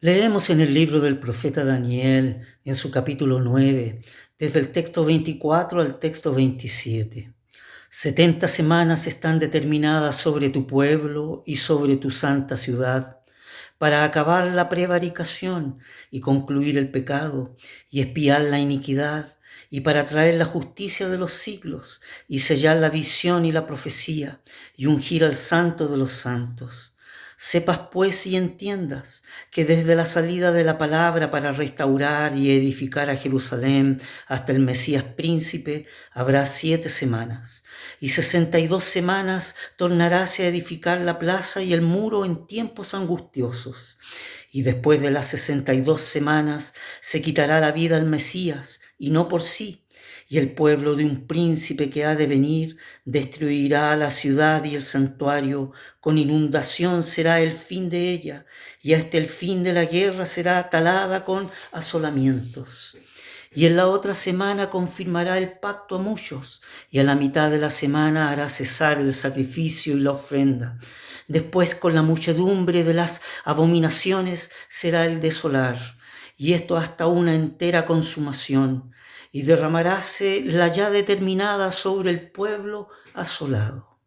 Leemos en el libro del profeta Daniel, en su capítulo 9, desde el texto 24 al texto 27. 70 semanas están determinadas sobre tu pueblo y sobre tu santa ciudad, para acabar la prevaricación y concluir el pecado y expiar la iniquidad, y para traer la justicia de los siglos y sellar la visión y la profecía y ungir al santo de los santos. Sepas pues y entiendas que desde la salida de la palabra para restaurar y edificar a Jerusalén hasta el Mesías príncipe habrá 7 semanas, y 62 semanas tornaráse a edificar la plaza y el muro en tiempos angustiosos. Y después de las 62 semanas se quitará la vida al Mesías, y no por sí, y el pueblo de un príncipe que ha de venir destruirá la ciudad y el santuario, con inundación será el fin de ella, y hasta el fin de la guerra será talada con asolamientos. Y en la otra semana confirmará el pacto a muchos, y a la mitad de la semana hará cesar el sacrificio y la ofrenda. Después, con la muchedumbre de las abominaciones, será el desolar, y esto hasta una entera consumación, y derramaráse la ya determinada sobre el pueblo asolado.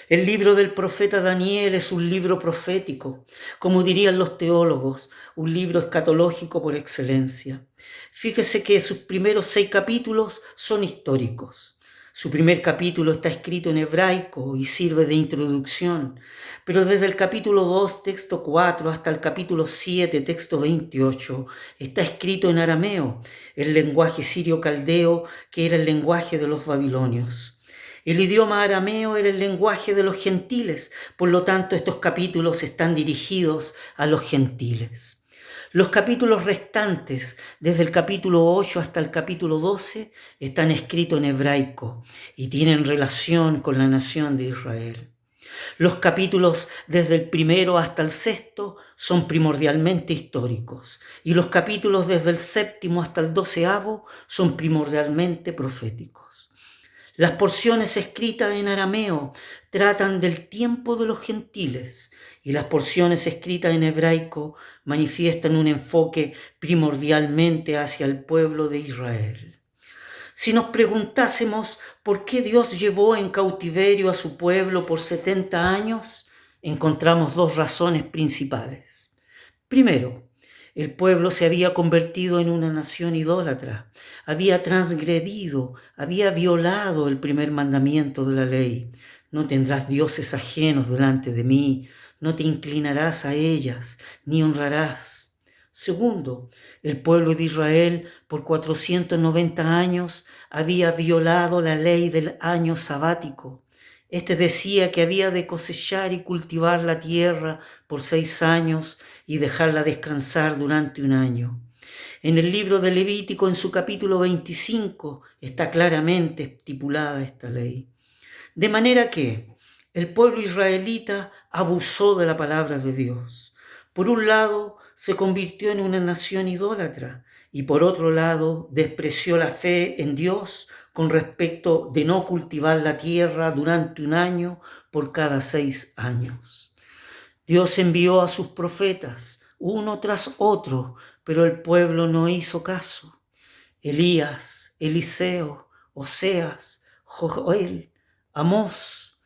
El libro del profeta Daniel es un libro profético, como dirían los teólogos, un libro escatológico por excelencia. Fíjese que sus primeros 6 capítulos son históricos. Su primer capítulo está escrito en hebraico y sirve de introducción, pero desde el capítulo 2, texto 4, hasta el capítulo 7, texto 28, está escrito en arameo, el lenguaje sirio-caldeo que era el lenguaje de los babilonios. El idioma arameo era el lenguaje de los gentiles, por lo tanto estos capítulos están dirigidos a los gentiles. Los capítulos restantes, desde el capítulo 8 hasta el capítulo 12, están escritos en hebraico y tienen relación con la nación de Israel. Los capítulos desde el primero hasta el sexto son primordialmente históricos, y los capítulos desde el séptimo hasta el 12º son primordialmente proféticos. Las porciones escritas en arameo tratan del tiempo de los gentiles, y las porciones escritas en hebraico manifiestan un enfoque primordialmente hacia el pueblo de Israel. Si nos preguntásemos por qué Dios llevó en cautiverio a su pueblo por 70 años, encontramos 2 razones principales. Primero, el pueblo se había convertido en una nación idólatra, había transgredido, había violado el primer mandamiento de la ley. No tendrás dioses ajenos delante de mí, no te inclinarás a ellas, ni honrarás. Segundo, el pueblo de Israel por 490 años había violado la ley del año sabático. Este decía que había de cosechar y cultivar la tierra por 6 años y dejarla descansar durante 1 año. En el libro de Levítico, en su capítulo 25, está claramente estipulada esta ley. De manera que el pueblo israelita abusó de la palabra de Dios. Por un lado, se convirtió en una nación idólatra y por otro lado, despreció la fe en Dios con respecto de no cultivar la tierra durante 1 año por cada 6 años. Dios envió a sus profetas, uno tras otro, pero el pueblo no hizo caso. Elías, Eliseo, Oseas, Joel, Amós,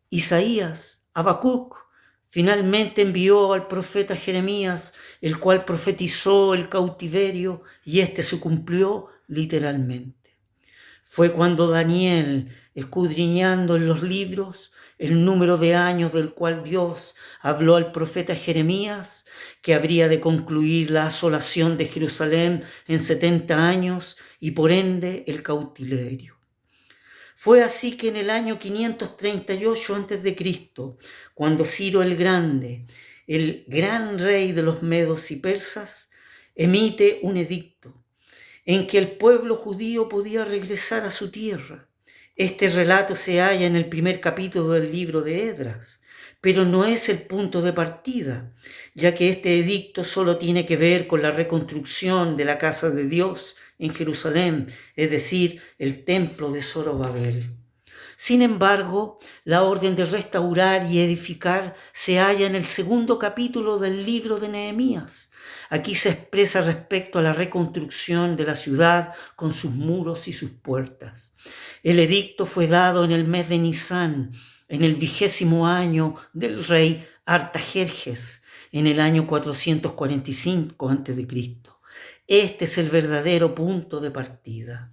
Isaías, Habacuc. Finalmente envió al profeta Jeremías, el cual profetizó el cautiverio y este se cumplió literalmente. Fue cuando Daniel, escudriñando en los libros el número de años del cual Dios habló al profeta Jeremías, que habría de concluir la asolación de Jerusalén en 70 años y por ende el cautiverio. Fue así que en el año 538 a.C., cuando Ciro el Grande, el gran rey de los medos y persas, emite un edicto en que el pueblo judío podía regresar a su tierra. Este relato se halla en el primer capítulo del libro de Esdras, pero no es el punto de partida, ya que este edicto solo tiene que ver con la reconstrucción de la casa de Dios en Jerusalén, es decir, el templo de Zorobabel. Sin embargo, la orden de restaurar y edificar se halla en el segundo capítulo del libro de Nehemías. Aquí se expresa respecto a la reconstrucción de la ciudad con sus muros y sus puertas. El edicto fue dado en el mes de Nisán, en el 20º año del rey Artajerjes, en el año 445 a.C. Este es el verdadero punto de partida.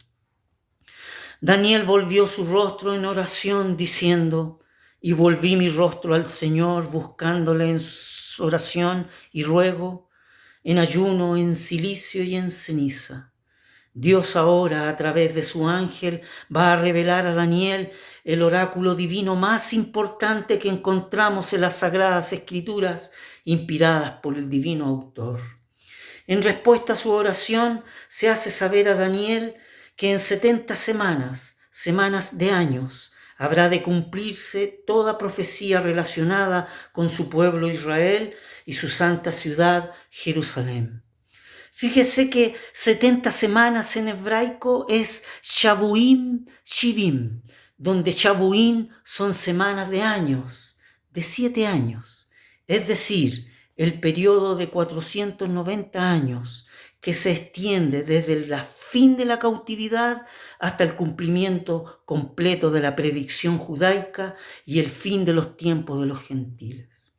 Daniel volvió su rostro en oración diciendo: y volví mi rostro al Señor buscándole en oración y ruego, en ayuno, en cilicio y en ceniza. Dios ahora, a través de su ángel, va a revelar a Daniel el oráculo divino más importante que encontramos en las Sagradas Escrituras, inspiradas por el divino autor. En respuesta a su oración, se hace saber a Daniel que en 70 semanas de años, habrá de cumplirse toda profecía relacionada con su pueblo Israel y su santa ciudad, Jerusalén. Fíjese que 70 semanas en hebraico es Shavuim Shivim, donde Shavuim son semanas de años, de 7 años, es decir, el periodo de 490 años que se extiende desde el fin de la cautividad hasta el cumplimiento completo de la predicción judaica y el fin de los tiempos de los gentiles.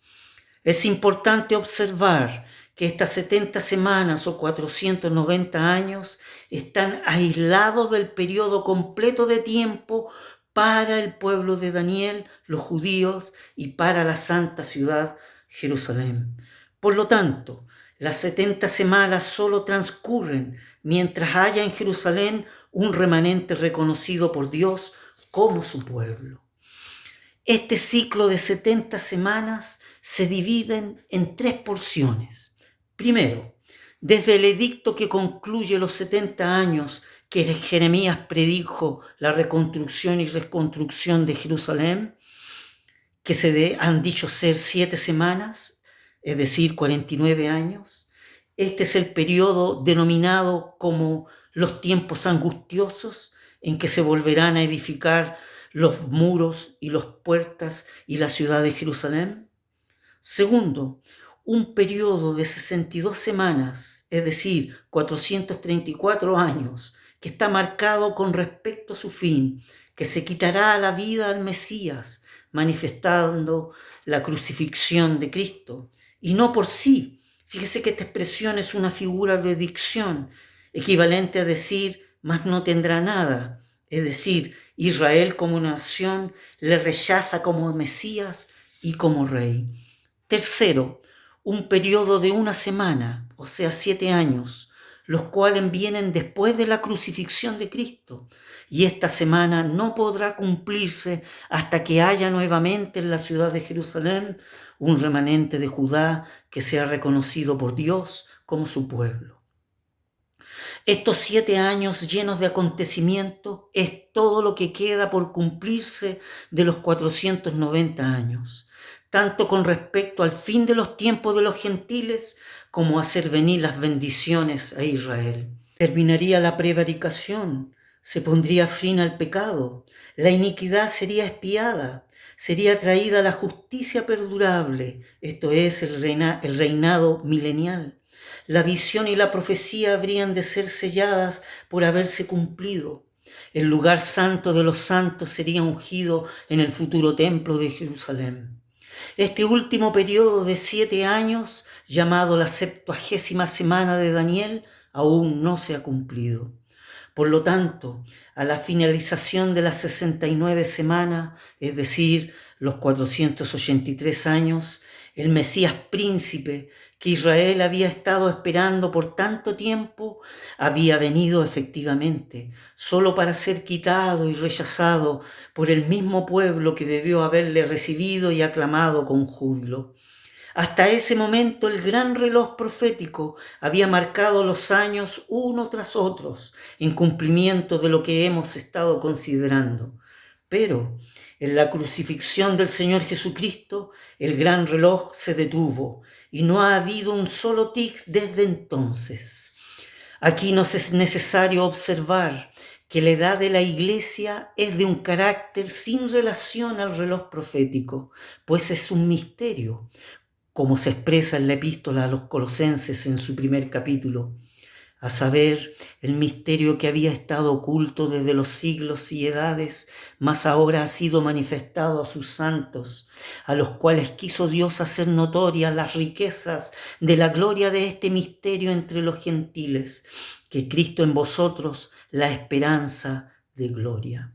Es importante observar que estas 70 semanas o 490 años están aislados del periodo completo de tiempo para el pueblo de Daniel, los judíos, y para la santa ciudad Jerusalén. Por lo tanto, las 70 semanas solo transcurren mientras haya en Jerusalén un remanente reconocido por Dios como su pueblo. Este ciclo de 70 semanas se divide en 3 porciones. Primero, desde el edicto que concluye los 70 años que Jeremías predijo la reconstrucción y reconstrucción de Jerusalén, que han dicho ser 7 semanas, es decir, 49 años. Este es el periodo denominado como los tiempos angustiosos, en que se volverán a edificar los muros y las puertas y la ciudad de Jerusalén. Segundo, un periodo de 62 semanas, es decir, 434 años, que está marcado con respecto a su fin, que se quitará la vida al Mesías, manifestando la crucifixión de Cristo, y no por sí. Fíjese que esta expresión es una figura de dicción, equivalente a decir, mas no tendrá nada, es decir, Israel como nación le rechaza como Mesías y como rey. Tercero, un periodo de 1 semana, o sea, 7 años, los cuales vienen después de la crucifixión de Cristo, y esta semana no podrá cumplirse hasta que haya nuevamente en la ciudad de Jerusalén un remanente de Judá que sea reconocido por Dios como su pueblo. Estos 7 años llenos de acontecimientos es todo lo que queda por cumplirse de los 490 años, tanto con respecto al fin de los tiempos de los gentiles como a hacer venir las bendiciones a Israel. Terminaría la prevaricación, se pondría fin al pecado, la iniquidad sería expiada, sería traída la justicia perdurable, esto es el reinado milenial. La visión y la profecía habrían de ser selladas por haberse cumplido. El lugar santo de los santos sería ungido en el futuro templo de Jerusalén. Este último periodo de 7 años, llamado la 70ª semana de Daniel, aún no se ha cumplido. Por lo tanto, a la finalización de las 69 semanas, es decir, los 483 años, el Mesías príncipe que Israel había estado esperando por tanto tiempo, había venido efectivamente, solo para ser quitado y rechazado por el mismo pueblo que debió haberle recibido y aclamado con júbilo. Hasta ese momento el gran reloj profético había marcado los años uno tras otros en cumplimiento de lo que hemos estado considerando. Pero en la crucifixión del Señor Jesucristo, el gran reloj se detuvo y no ha habido un solo tic desde entonces. Aquí nos es necesario observar que la edad de la Iglesia es de un carácter sin relación al reloj profético, pues es un misterio, como se expresa en la epístola a los Colosenses en su primer capítulo, a saber, el misterio que había estado oculto desde los siglos y edades, mas ahora ha sido manifestado a sus santos, a los cuales quiso Dios hacer notorias las riquezas de la gloria de este misterio entre los gentiles, que Cristo en vosotros, la esperanza de gloria.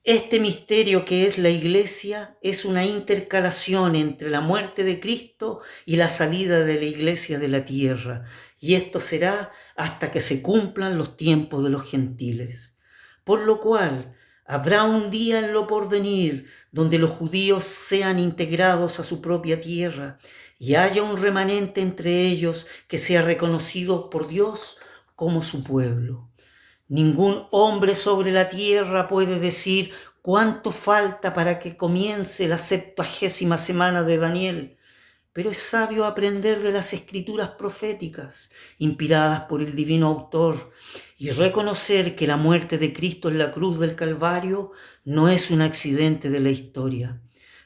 Este misterio que es la Iglesia es una intercalación entre la muerte de Cristo y la salida de la Iglesia de la tierra, y esto será hasta que se cumplan los tiempos de los gentiles. Por lo cual, habrá un día en lo porvenir donde los judíos sean integrados a su propia tierra y haya un remanente entre ellos que sea reconocido por Dios como su pueblo. Ningún hombre sobre la tierra puede decir cuánto falta para que comience la 70ª semana de Daniel, pero es sabio aprender de las escrituras proféticas, inspiradas por el divino autor, y reconocer que la muerte de Cristo en la cruz del Calvario no es un accidente de la historia,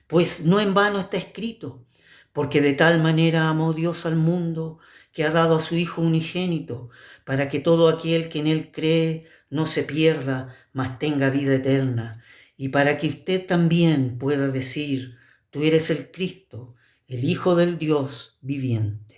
pues no en vano está escrito, porque de tal manera amó Dios al mundo que ha dado a su Hijo unigénito, para que todo aquel que en Él cree no se pierda, mas tenga vida eterna, y para que usted también pueda decir, tú eres el Cristo, el Hijo del Dios viviente.